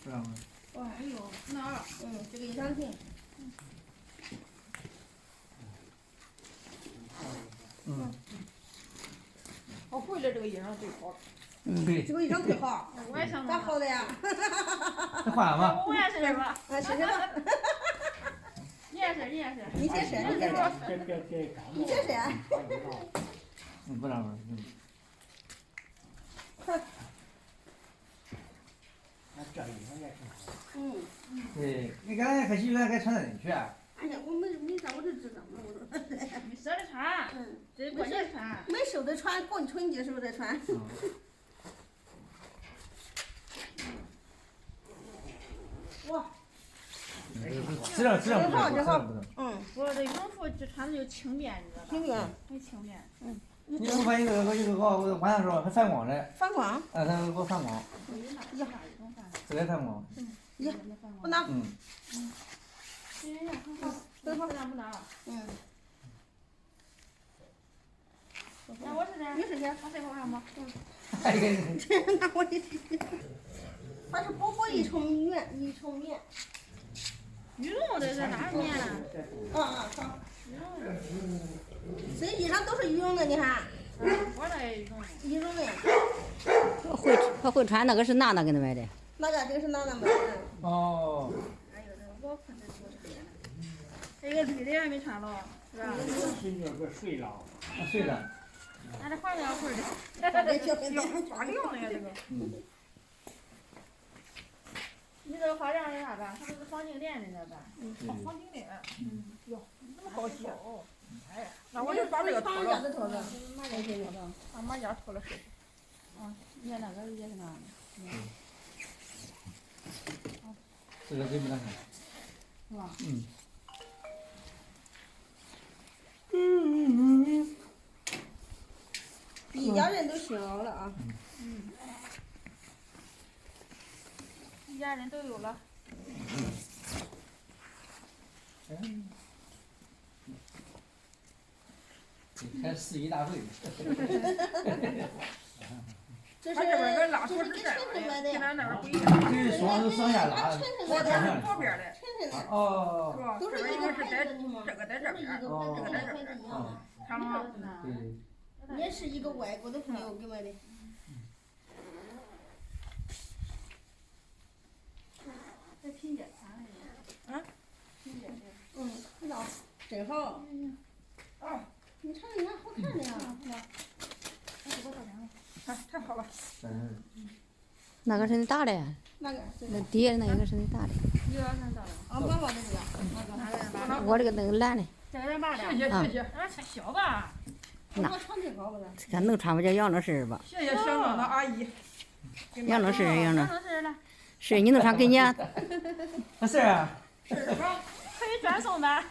知道吗？哇，哎呦，哪儿？这个衣裳挺。好贵的这个衣裳最好。对，这个衣裳忒好。我也想买。咋好的呀？那换了吗？我也是吧。啊，谢谢吧。你也是，你也是。你先谁？你先谁？你先谁？不让玩。那这衣裳也挺好。对，你刚才可惜原来该穿得进去啊。哎呀，我没啥，我就知道嘛，我说。没舍得穿。这过年穿。没舍得穿，过春节时候再穿。哇。质量不错。我这羽绒服就穿的就轻便，你知道吧？轻便。很轻便。你我发现这个晚上时候还反光的。反光？它给我反光。这个反光。我拿。等会儿咱不拿了。那我是谁？你是谁？我谁往上吗？那我也是。它是薄薄一层棉，羽绒的在哪棉呢？好。这衣裳都是羽绒的，你看。我这也羽绒的。羽绒的。他会穿那个是娜娜给他买的。那个这个是娜娜买的。哦。还有这个我看这多穿的。这个绿的还没穿了，是吧？是那个睡了。睡了。俺这黄料裤的。花料呢呀这个。你这个花料是啥吧？它这是防静电的，知道吧？防静电。哟，这么高级。哎呀，那我就把这个脱了。马甲脱了，把马甲脱了试试。你看那个也是那样的。这个真不难看。是吧？一家人都行了啊。一家人都有了。开市一大会。这是这边跟拉锁是这样的，跟咱那边不一样。对，双手上下拉。我这是左边的。哦。是吧？都是一个是在这个在这边，这个在这边。看吗？对。也是一个外国的朋友给买的。这拼接穿的。拼接的。那真好。你穿的好看的呀。太好了。那个是你大的。那个。那底下那一个是你大的。你要啥大的？妈妈的这个。我这个那个蓝的。这个咱爸的。谢谢。俺穿小吧。我穿这好不啦？看能穿不叫杨老师吧？谢谢香港的阿姨。杨老师，杨老师来。是你能穿给你啊？是啊。是吧？可以转送的。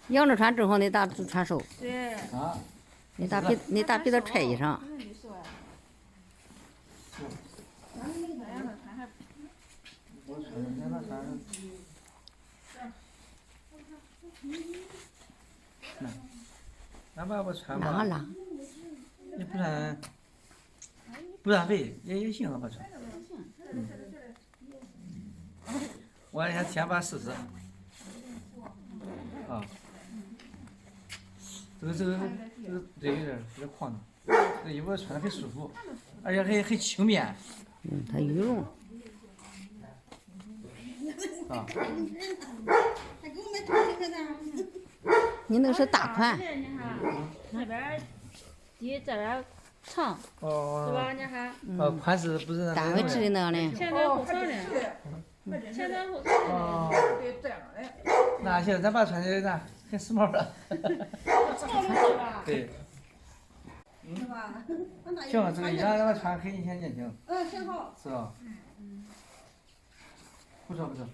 仰着穿正好你大穿手。对。啊。你大比他穿衣裳。我穿让他穿。俺爸不穿吧。拉。你不穿，不染肥也行啊，不穿。我先先把试试。啊。这个对有点宽的，这衣服穿的很舒服，而且很轻便。它羽绒。啊。你那个是大款。这边低，这边长。是吧？你看。款式不是单位制的那样的。前短后长的。前短后长的。哦。对，这样的。那行，咱把穿的那很时髦了。对。是吧？行，这个衣裳咱们穿很年轻。挺好。是吧？不错不错。